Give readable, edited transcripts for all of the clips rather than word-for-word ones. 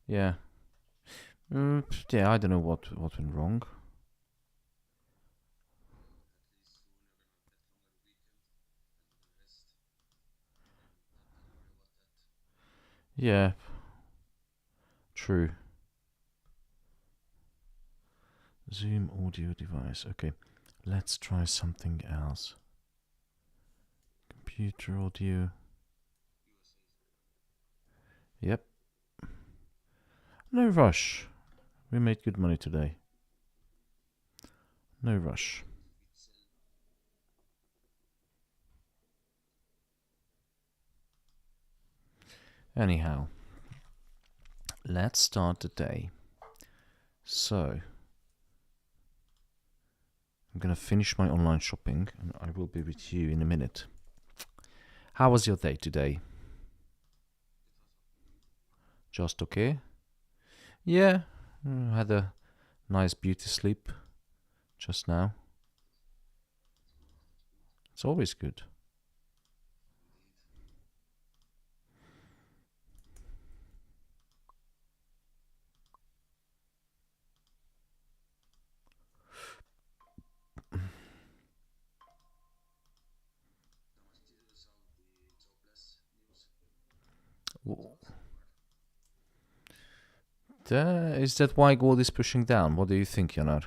Yeah. Yeah, I don't know what went wrong. Yeah, true. Zoom audio device. Okay, let's try something else. Computer audio. Yep. No rush. We made good money today. No rush. Anyhow, let's start the day. So, I'm gonna finish my online shopping and I will be with you in a minute. How was your day today? Just okay? Yeah, had a nice beauty sleep just now. It's always good. Is that why gold is pushing down? What do you think, Janar?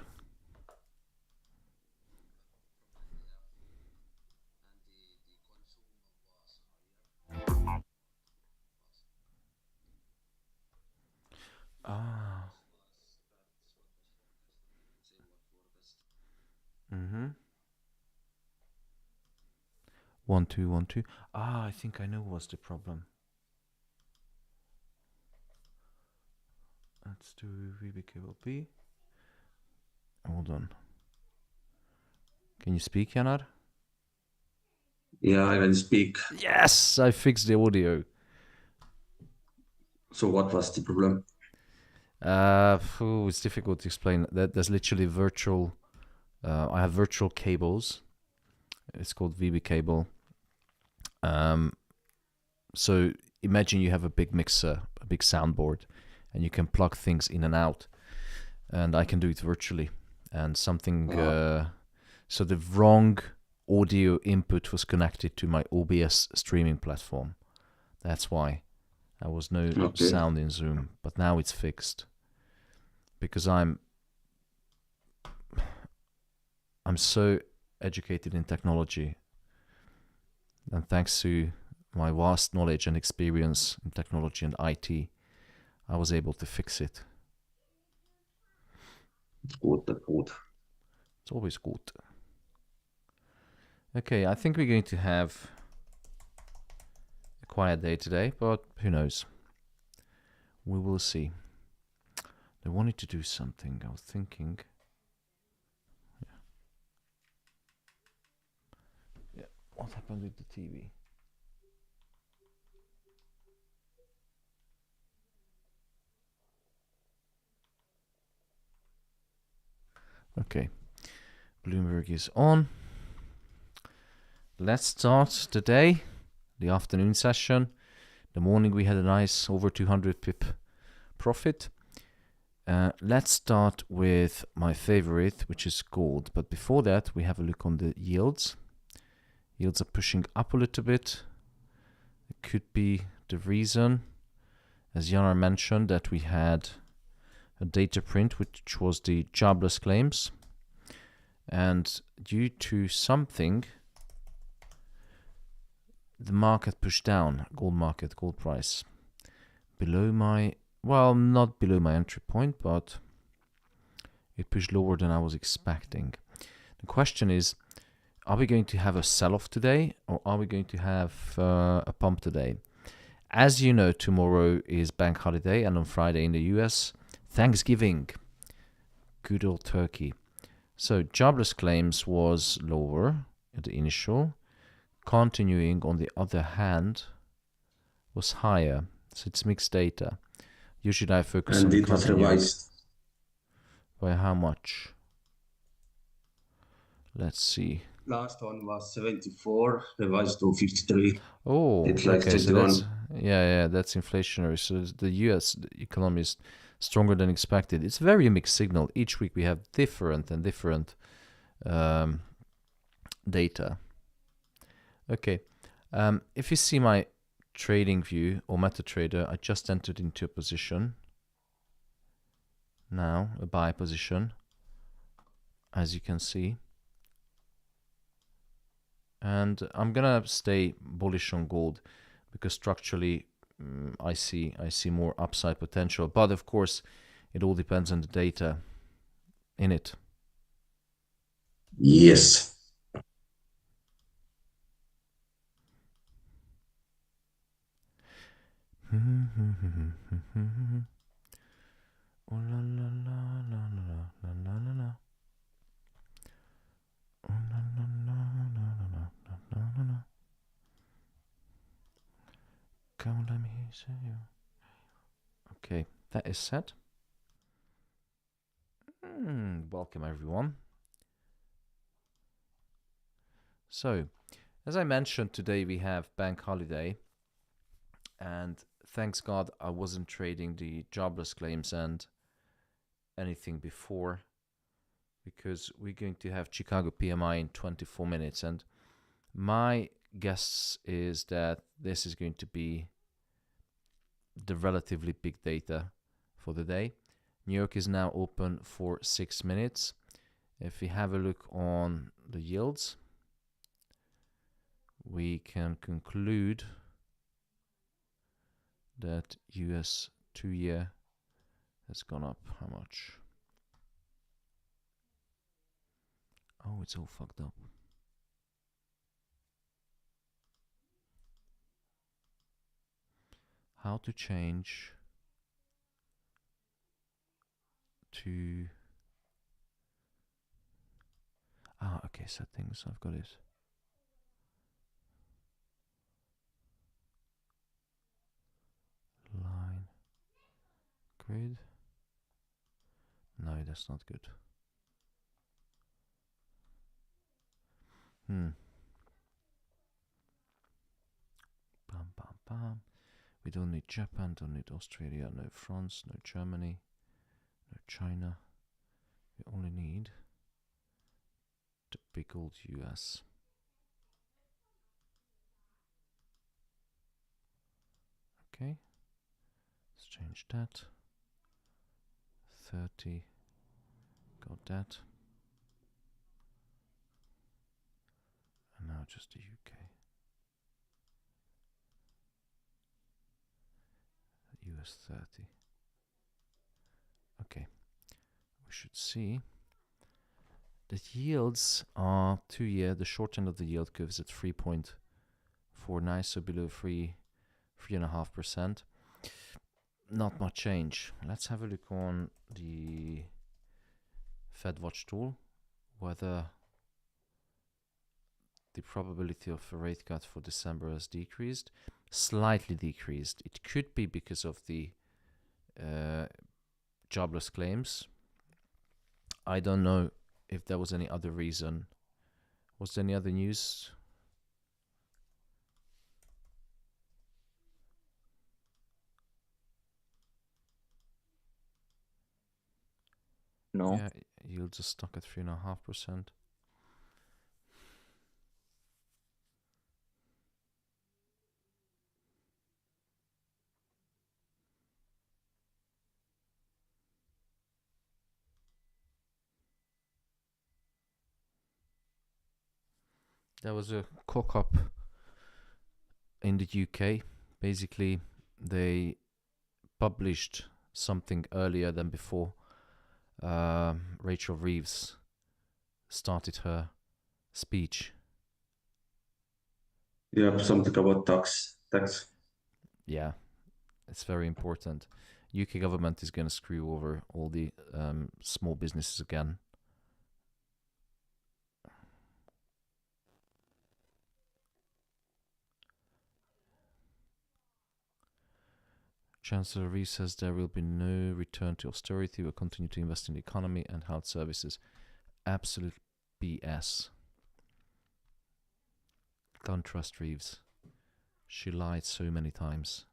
Ah. Mm-hmm. 1212. Ah, I think I know what's the problem. Let's do VBKLP. Hold on. Can you speak, Janar? Yeah, I can speak. Yes, I fixed the audio. So what was the problem? It's difficult to explain. There's literally virtual. I have virtual cables. It's called VB cable. So imagine you have a big mixer, a big soundboard, and you can plug things in and out. And I can do it virtually. And something. So the wrong audio input was connected to my OBS streaming platform. That's why there was no sound in Zoom. But now it's fixed because I'm so educated in technology, and thanks to my vast knowledge and experience in technology and IT, I was able to fix it. Good, good. It's always good. Okay, I think we're going to have a quiet day today, but who knows? We will see. I wanted to do something. I was thinking. Yeah. What happened with the TV? Okay. Bloomberg is on. Let's start the day, the afternoon session. The morning we had a nice over 200 pip profit. Let's start with my favorite, which is gold. But before that, we have a look on the yields. Yields are pushing up a little bit. It could be the reason, as Janar mentioned, that we had a data print, which was the jobless claims. And due to something, the market pushed down, gold price, below my, well, not below my entry point, but it pushed lower than I was expecting. The question is, are we going to have a sell-off today, or are we going to have a pump today? As you know, tomorrow is bank holiday, and on Friday in the US, Thanksgiving. Good old turkey. So jobless claims was lower at the initial. Continuing, on the other hand, was higher. So it's mixed data. Usually I focus on And it was revised. By how much? Let's see. last one was 74, revised to 53. Oh, It's like okay. So that's 21. that's inflationary. So the U.S. economy is stronger than expected. It's very mixed signal. Each week we have different um, data. Okay. If you see my trading view or MetaTrader, I just entered into a position. Now a buy position, as you can see. And I'm gonna stay bullish on gold because structurally I see more upside potential. But of course, it all depends on the data in it. Yes. Oh la la la la la la la la la. Oh la la la la la la la la. Come let me see you. Okay, that is set. Welcome everyone. So, as I mentioned, today we have bank holiday, and thanks God I wasn't trading the jobless claims and anything before, because we're going to have Chicago PMI in 24 minutes, and my guess is that this is going to be the relatively big data for the day. New York is now open for 6 minutes. If we have a look on the yields, we can conclude that US 2-year has gone up how much? Oh, it's all fucked up. How to change to... okay, settings, I've got it. Line, grid. No, that's not good. Bam, bam, bam. We don't need Japan, don't need Australia, no France, no Germany, no China. We only need the big old US. Okay, let's change that. 30, got that. And now just the UK. US 30. Okay, we should see that yields are 2-year, the short end of the yield curve is at 3.49, so below 3.5%. Not much change. Let's have a look on the Fed Watch tool, whether the probability of a rate cut for December has decreased, slightly decreased. It could be because of the jobless claims. I don't know if there was any other reason. Was there any other news? No. Yeah, yields are stuck at 3.5%. There was a cock-up in the UK. Basically, they published something earlier than before. Rachel Reeves started her speech. Yeah, something about tax. Yeah, it's very important. UK government is going to screw over all the small businesses again. Chancellor Rees says there will be no return to austerity. We'll continue to invest in the economy and health services. Absolute BS. Don't trust Reeves. She lied so many times.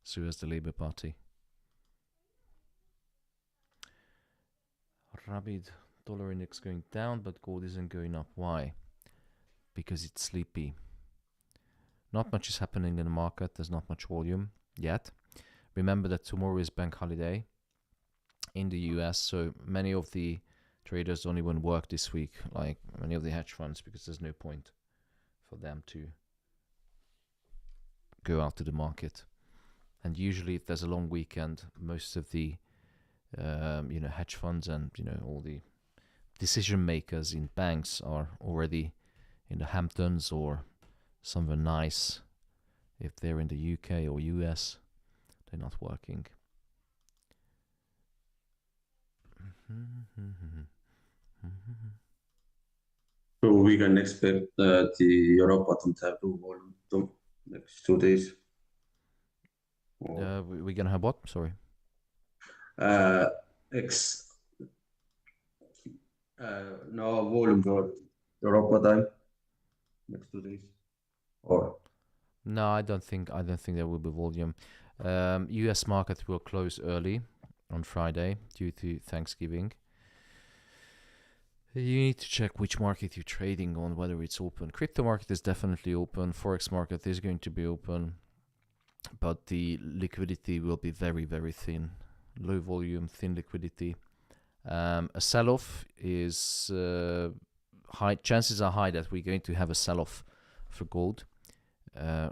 So has the Labour Party. Rabid dollar index going down, but gold isn't going up. Why? Because it's sleepy. Not much is happening in the market. There's not much volume yet. Remember that tomorrow is bank holiday in the US, so many of the traders don't even work this week, like many of the hedge funds, because there's no point for them to go out to the market. And usually if there's a long weekend, most of the hedge funds and all the decision makers in banks are already in the Hamptons or somewhere nice. If they're in the UK or US, they're not working. So we can expect the Euro bottom to have to volume the next 2 days. We're gonna have what? Sorry. No volume for Europa time next 2 days. Or No, I don't think there will be volume. US market will close early on Friday due to Thanksgiving. You need to check which market you're trading on, whether it's open. Crypto market is definitely open. Forex market is going to be open, but the liquidity will be very, very thin. Low volume, thin liquidity. A sell-off is high. Chances are high that we're going to have a sell-off for gold,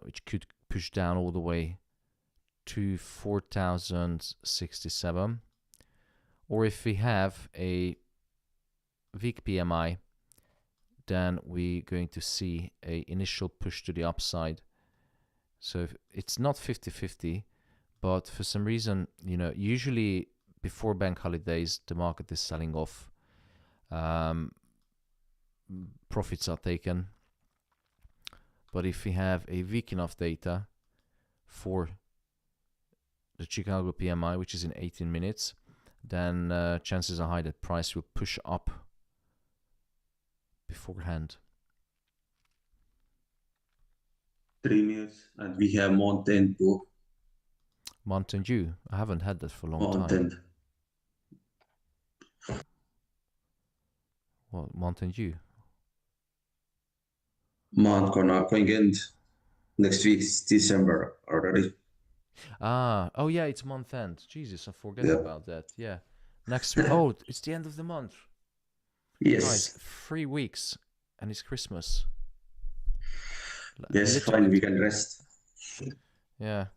which could push down all the way to 4,067. Or if we have a weak PMI, then we're going to see a initial push to the upside. So it's not 50-50, but for some reason, usually before bank holidays, the market is selling off. Profits are taken. But if we have a weak enough data for the Chicago PMI, which is in 18 minutes, then chances are high that price will push up beforehand. 3 minutes, and we have Mountain Dew. Mountain Dew. I haven't had that for a long time. Mountain. What, Mountain Dew? Mount going end next week, December already. Oh yeah, it's month end. Jesus, I forget Yeah. about that. Yeah, next week. Oh, it's the end of the month. Yes. Guys, 3 weeks, and it's Christmas. Yes, Little fine, bit. we can rest. Yeah.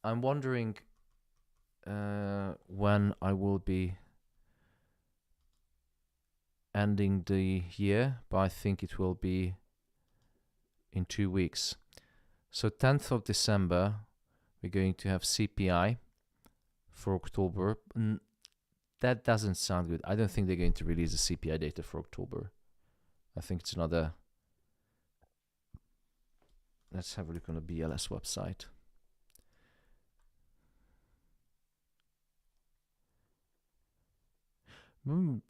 I'm wondering when I will be ending the year, but I think it will be in 2 weeks. So 10th of December, we're going to have CPI for October. That doesn't sound good. I don't think they're going to release the CPI data for October. I think it's another... Let's have a look on the BLS website.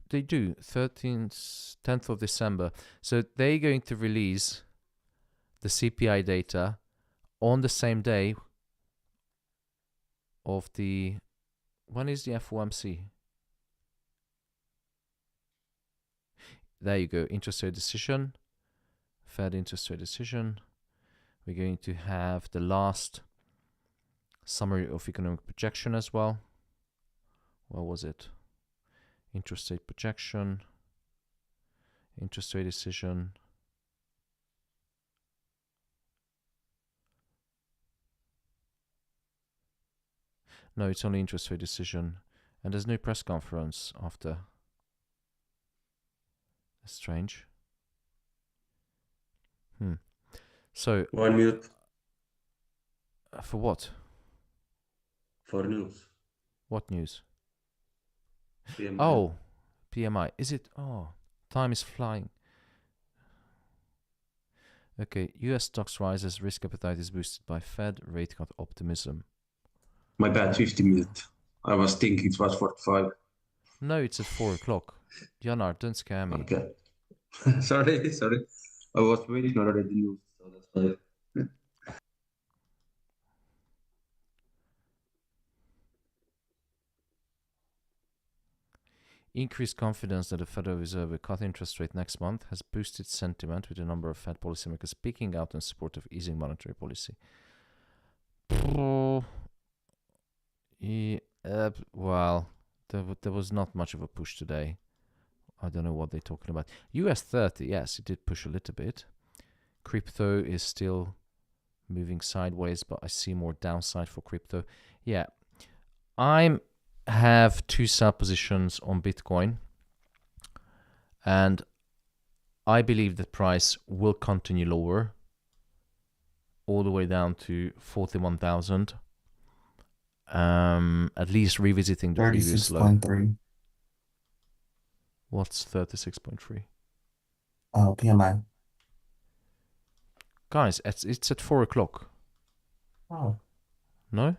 They do, 10th of December. So they're going to release the CPI data on the same day of the... When is the FOMC? There you go, interest rate decision, Fed interest rate decision. We're going to have the last summary of economic projection as well. What was it? Interest rate projection, interest rate decision. No, it's only interest rate decision. And there's no press conference after. That's strange. So 1 minute for what? for news. What news? PMI. Oh, PMI. Is it? Oh, time is flying. Okay, US stocks rises, risk appetite is boosted by Fed rate cut optimism. My bad, 50 minutes. I was thinking it was 45. No, it's at 4 o'clock. Janar, don't scare me. Okay. sorry. I was waiting already the news, so that's why. Increased confidence that the Federal Reserve will cut interest rate next month has boosted sentiment, with a number of Fed policymakers speaking out in support of easing monetary policy. Well, there was not much of a push today. I don't know what they're talking about. US 30, yes, it did push a little bit. Crypto is still moving sideways, but I see more downside for crypto. Yeah, I have 2 sell positions on Bitcoin, and I believe the price will continue lower, all the way down to 41,000. At least revisiting the previous low. 36.3. What's 36.3? PMI. Guys, it's at 4 o'clock. Oh. No?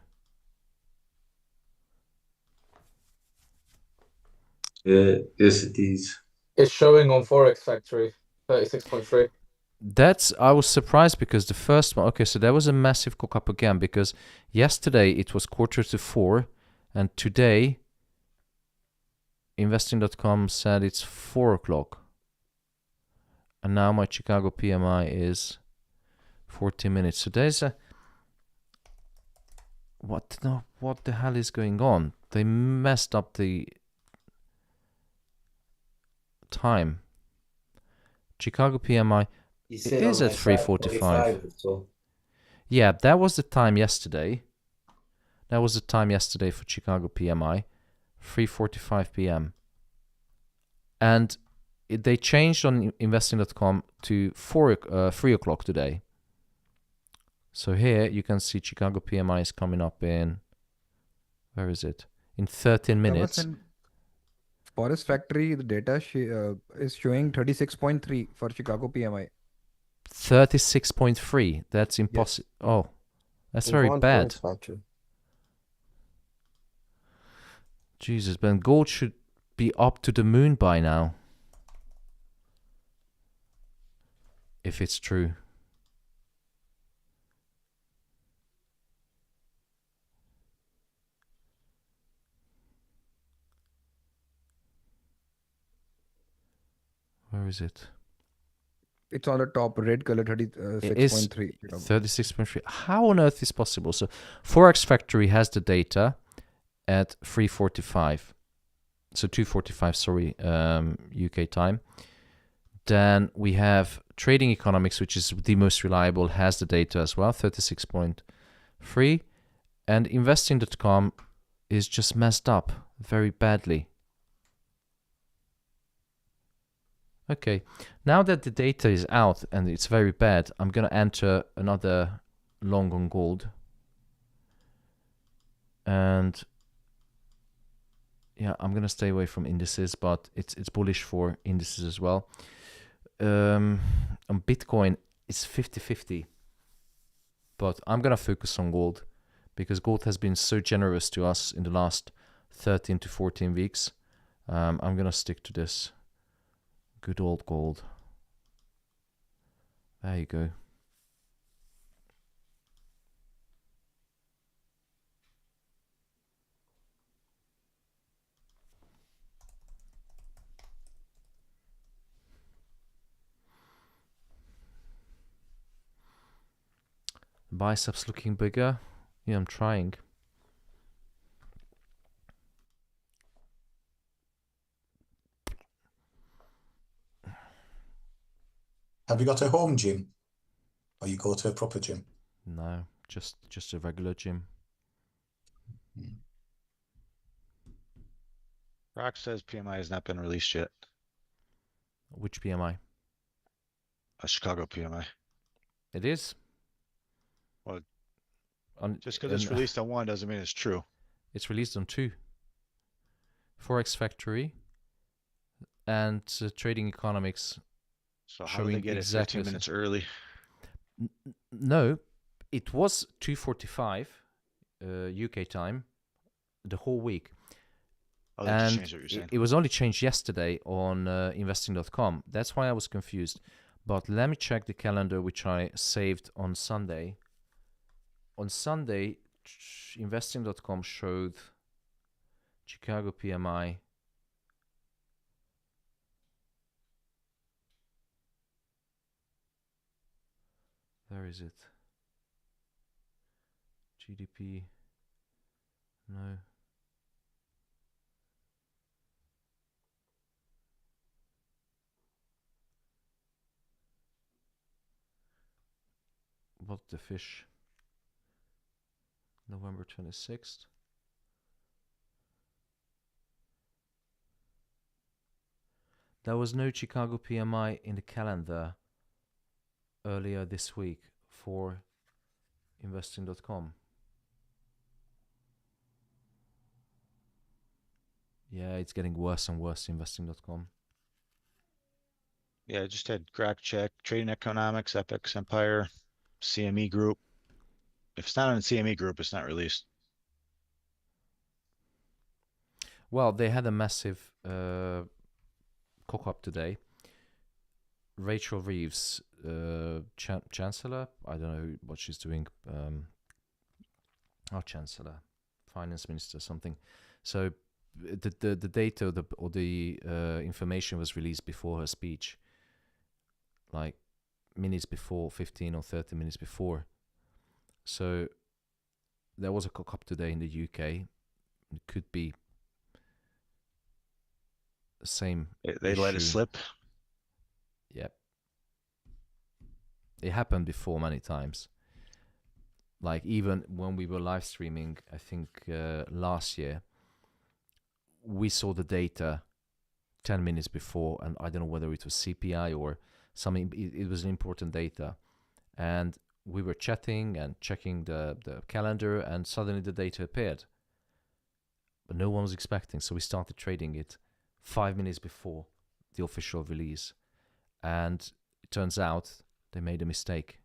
Yes, it is. It's showing on Forex Factory, 36.3. I was surprised because the first one, okay, so there was a massive cock up again, because yesterday it was 3:45, and today investing.com said it's 4 o'clock. And now my Chicago PMI is 40 minutes. So there's a... What the hell is going on? They messed up the time. Chicago PMI... It is at 3:45. So. Yeah, that was the time yesterday. That was the time yesterday for Chicago PMI, 3:45 p.m. And they changed on investing.com to 3 o'clock today. So here you can see Chicago PMI is coming up in, where is it? In 13 minutes. Forest Factory, the data is showing 36.3 for Chicago PMI. 36.3. That's impossible. Yes. Oh, that's very bad. Jesus, man, gold should be up to the moon by now. If it's true. Where is it? It's on the top, red color, It is 36.3. 36.3. How on earth is possible? So Forex Factory has the data at 3:45. So 2:45, sorry, UK time. Then we have Trading Economics, which is the most reliable, has the data as well, 36.3. And investing.com is just messed up very badly. Okay, now that the data is out and it's very bad, I'm going to enter another long on gold. And yeah, I'm going to stay away from indices, but it's bullish for indices as well. On Bitcoin, it's 50-50. But I'm going to focus on gold because gold has been so generous to us in the last 13 to 14 weeks. I'm going to stick to this. Good old gold. There you go. Biceps looking bigger. Yeah, I'm trying. Have you got a home gym? Or you go to a proper gym? No, just a regular gym. Rock says PMI has not been released yet. Which PMI? A Chicago PMI. It is. Well, on, just because it's released on one doesn't mean it's true. It's released on 2. Forex Factory and Trading Economics. So how did they get it 15 minutes early? No, it was 2:45 UK time the whole week. Oh, they just changed what you're saying. It was only changed yesterday on investing.com. That's why I was confused. But let me check the calendar which I saved on Sunday. On Sunday, investing.com showed Chicago PMI. Where is it? GDP. No. What the fish? November 26th. There was no Chicago PMI in the calendar earlier this week for investing.com. Yeah, it's getting worse and worse, investing.com. Yeah, I just had Grok check, Trading Economics, FX Empire, CME Group. If it's not on the CME Group, it's not released. Well, they had a massive cock-up today. Rachel Reeves, Chancellor, I don't know what she's doing. Our Chancellor, Finance Minister, something. So the data or the information was released before her speech, like minutes before, 15 or 30 minutes before. So there was a cock-up today in the UK. It could be the same. They let it slip. Yep. It happened before many times. Like even when we were live streaming, I think last year, we saw the data 10 minutes before, and I don't know whether it was CPI or something. It was important data. And we were chatting and checking the calendar, and suddenly the data appeared. But no one was expecting, so we started trading it 5 minutes before the official release. And it turns out they made a mistake.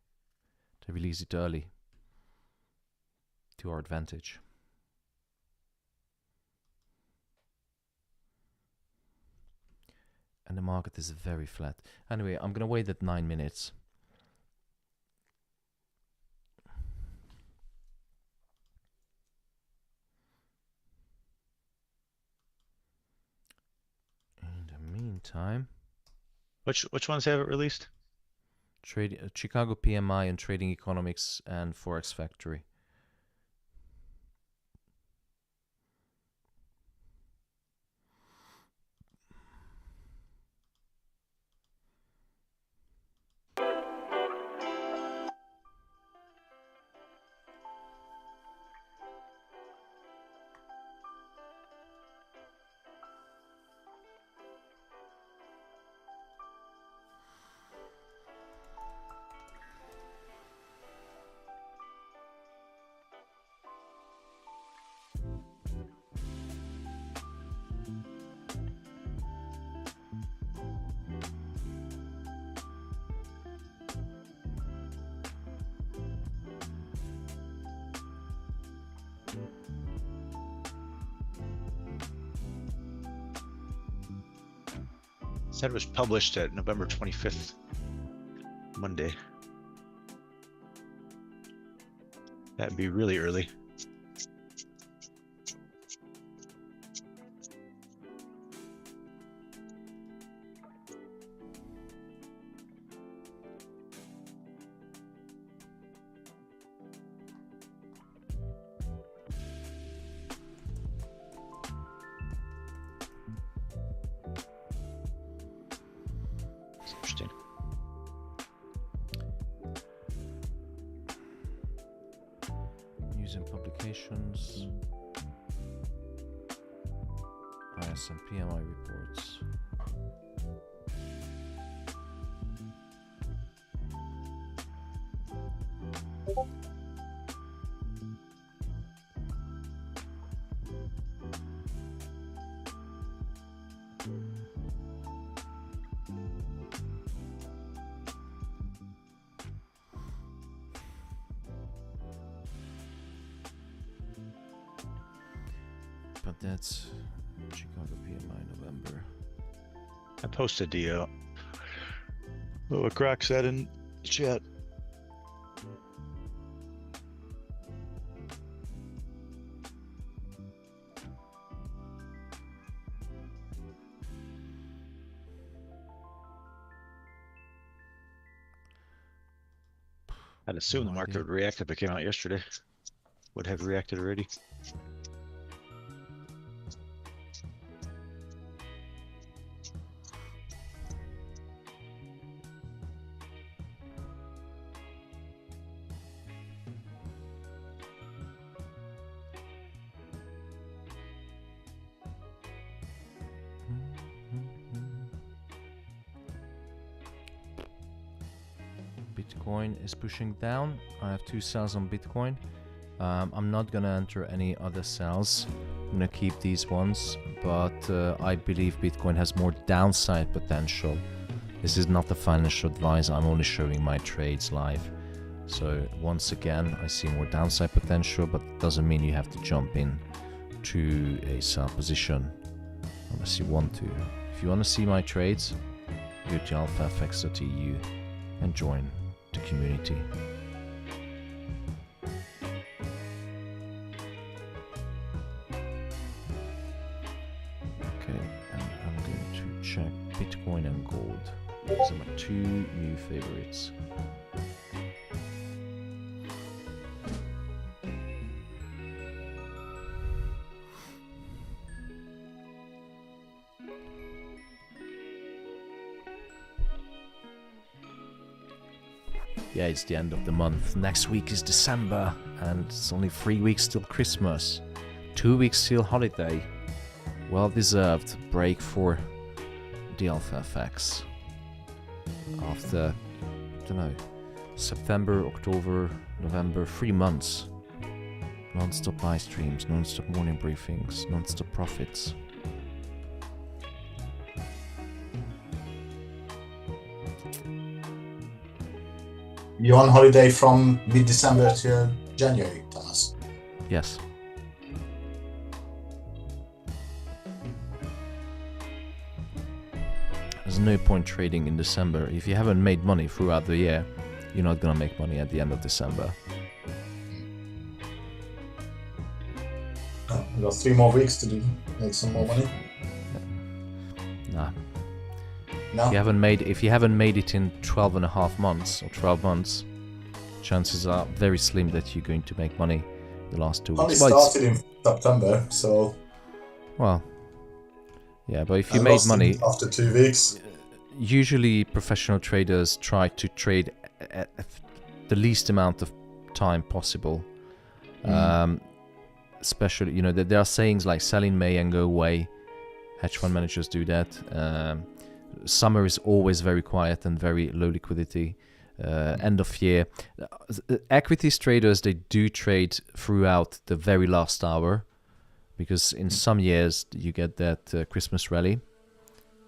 They released it early to our advantage. And the market is very flat. Anyway, I'm going to wait at 9 minutes. In the meantime, Which ones have it released? Chicago PMI and Trading Economics and Forex Factory. Said it was published at November 25th, Monday. That'd be really early. Interesting. News and publications. ISM PMI reports. But that's Chicago PMI November. I posted the Oh, a crack said in chat. I'd assume the No market idea. would react if it came out yesterday. Would have reacted already. Bitcoin is pushing down. I have 2 sells on Bitcoin. I'm not gonna enter any other sells. I'm gonna keep these ones, but I believe Bitcoin has more downside potential. This is not the financial advice. I'm only showing my trades live. So once again, I see more downside potential, but it doesn't mean you have to jump in to a sell position unless you want to. If you want to see my trades, go to alphafx.eu and join the community. Okay, and I'm going to check Bitcoin and gold. These are my 2 new favorites. Yeah, it's the end of the month. Next week is December, and it's only 3 weeks till Christmas. 2 weeks till holiday. Well-deserved break for the AlphaFX. After, I don't know, September, October, November, 3 months. Non-stop live streams, non-stop morning briefings, non-stop profits. You're on holiday from mid-December to January, Thomas. Yes. There's no point trading in December. If you haven't made money throughout the year, you're not gonna make money at the end of December. Oh, we got 3 more weeks to do, make some more money. Nah. No, If you haven't made it in 12 and a half months or 12 months, chances are very slim that you're going to make money the last 2 only weeks. Well, started in September, so yeah, but if I you made lost money, it after 2 weeks. usually professional traders try to trade at the least amount of time possible. Especially, you know, there are sayings like sell in May and go away. Hedge fund managers do that. Summer is always very quiet and very low liquidity. End of year. Equities traders, they do trade throughout the very last hour, because in some years you get that Christmas rally.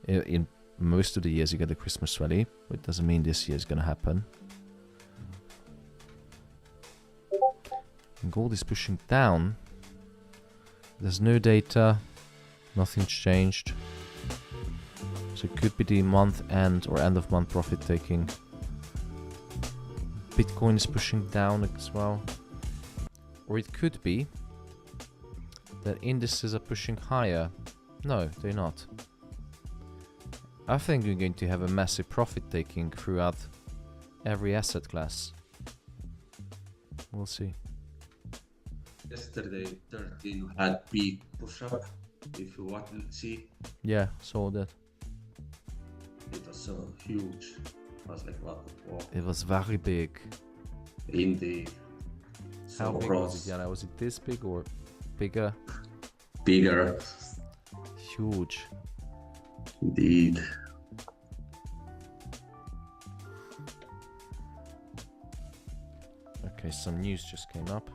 In most of the years you get the Christmas rally, but it doesn't mean this year is going to happen. And gold is pushing down. There's no data, nothing's changed. So it could be the month end or end of month profit taking. Bitcoin is pushing down as well. Or it could be that indices are pushing higher. No, they're not. I think we're going to have a massive profit taking throughout every asset class. We'll see. Yesterday, 13 had peak push-up. If you want to see, Yeah, saw that. it was so huge. It was like what? Wow. It was very big. Indeed. How So big gross. was it, Jana? Was it this big or bigger? Bigger. Huge. Indeed. Okay, some news just came up.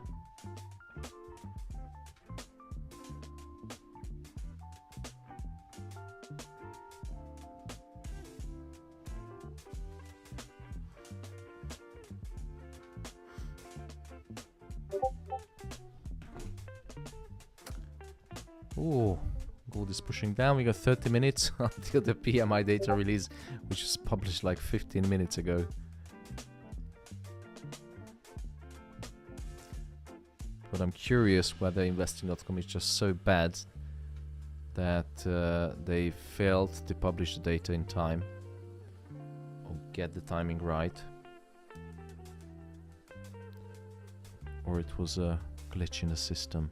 Gold is pushing down. We got 30 minutes until the PMI data release, which was published like 15 minutes ago. But I'm curious whether investing.com is just so bad that they failed to publish the data in time or get the timing right, or it was a glitch in the system.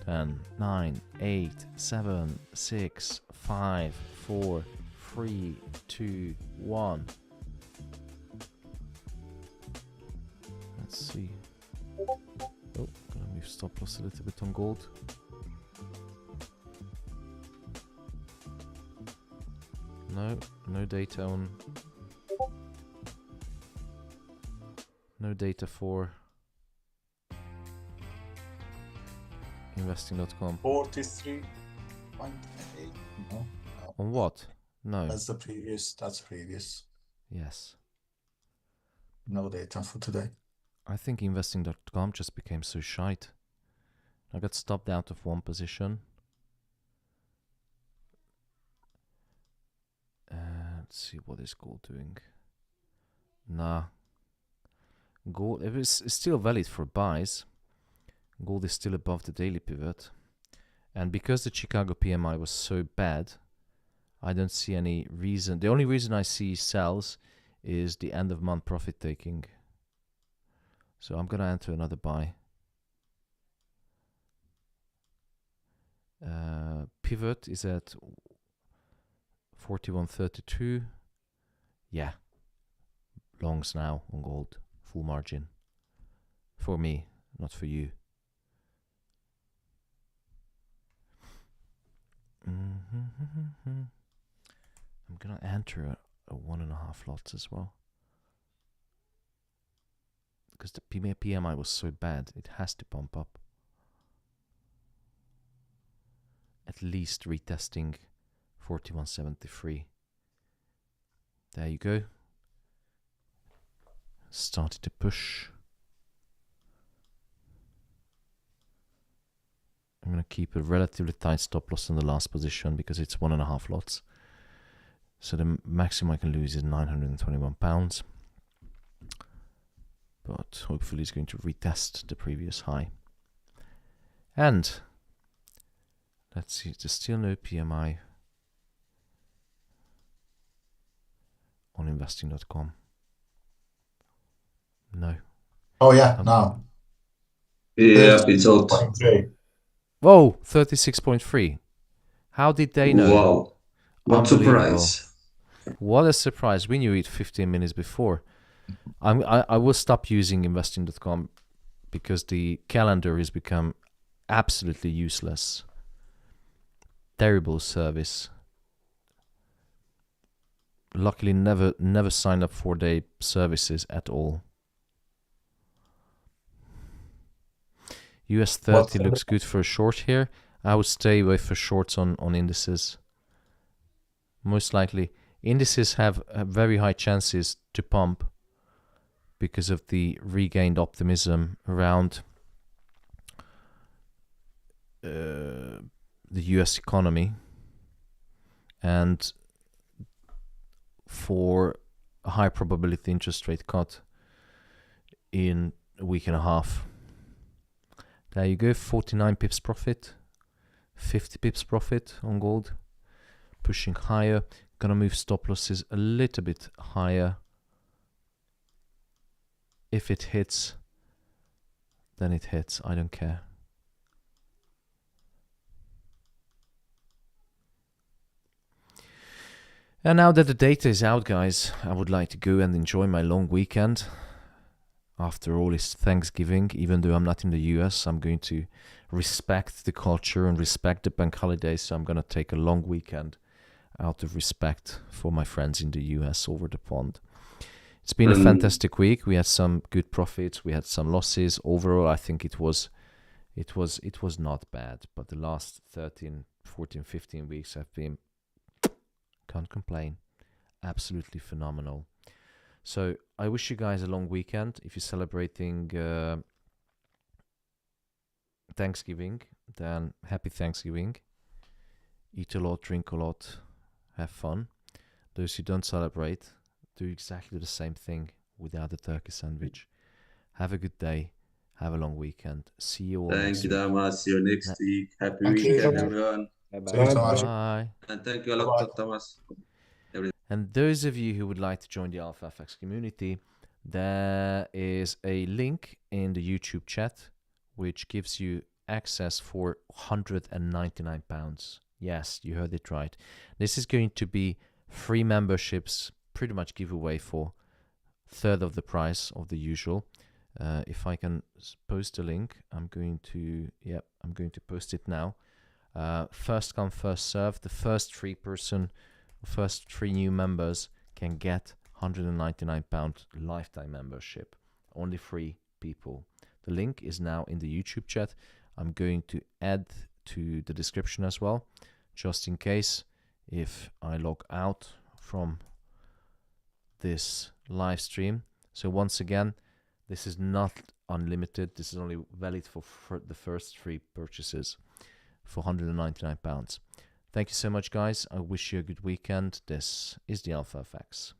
10, 9, 8, 7, 6, 5, 4, 3, 2, 1. Let's see. Oh, gonna move stop loss a little bit on gold. No data on. No data for investing.com. 43.8. No. On what? No. That's the previous. That's previous. Yes. No data for today. I think investing.com just became so shite. I got stopped out of one position. Let's see, what is gold doing? Nah. Gold, it's still valid for buys. Gold is still above the daily pivot. And because the Chicago PMI was so bad, I don't see any reason. The only reason I see sells is the end of month profit taking. So I'm gonna enter another buy. Pivot is at 41.32. Yeah, longs now on gold, full margin. For me, not for you. I'm gonna enter a 1.5 lots as well. Because the PMI was so bad, it has to pump up. At least retesting 41.73. There you go. Started to push. I'm going to keep a relatively tight stop loss in the last position because it's 1.5 lots. So the maximum I can lose is £921. But hopefully it's going to retest the previous high. And let's see, there's still no PMI on investing.com. No. Oh yeah, no. Yeah, it's out. 0.3. Whoa, 36.3. How did they know? Wow. What Unbelievable. surprise. What a surprise. We knew it 15 minutes before. I will stop using investing.com because the calendar has become absolutely useless. Terrible service. Luckily never signed up for their services at all. US 30 looks good for a short here. I would stay away for shorts on indices. Most likely. Indices have very high chances to pump because of the regained optimism around the US economy and for a high probability interest rate cut in a week and a half. There you go, 49 pips profit, 50 pips profit on gold, pushing higher. Gonna move stop losses a little bit higher. If it hits, then it hits. I don't care. And now that the data is out, guys, I would like to go and enjoy my long weekend. After all, it's Thanksgiving. Even though I'm not in the US, I'm going to respect the culture and respect the bank holidays. So I'm going to take a long weekend out of respect for my friends in the US over the pond. It's been a fantastic week. We had some good profits. We had some losses. Overall, I think it was not bad. But the last 13, 14, 15 weeks have been, can't complain, absolutely phenomenal. So I wish you guys a long weekend. If you're celebrating Thanksgiving, then happy Thanksgiving. Eat a lot, drink a lot, have fun. Those who don't celebrate, do exactly the same thing without a turkey sandwich. Have a good day. Have a long weekend. See you all Thank next you, week. Thomas. See you next Ne- week. Happy Thank you. weekend, Bye-bye. everyone. See you, Bye-bye. Thomas. Bye. And thank you a lot, Bye-bye. Thomas. And those of you who would like to join the AlphaFX community, there is a link in the YouTube chat which gives you access for £199. Yes, you heard it right. This is going to be free memberships, pretty much giveaway for third of the price of the usual. If I can post a link, I'm going to post it now. First come, first serve. The first three new members can get £199 lifetime membership. Only 3 people. The link is now in the YouTube chat. I'm going to add to the description as well, just in case if I log out from this live stream. So once again, this is not unlimited. This is only valid for the first 3 purchases for £199. Thank you so much, guys. I wish you a good weekend. This is the AlphaFX.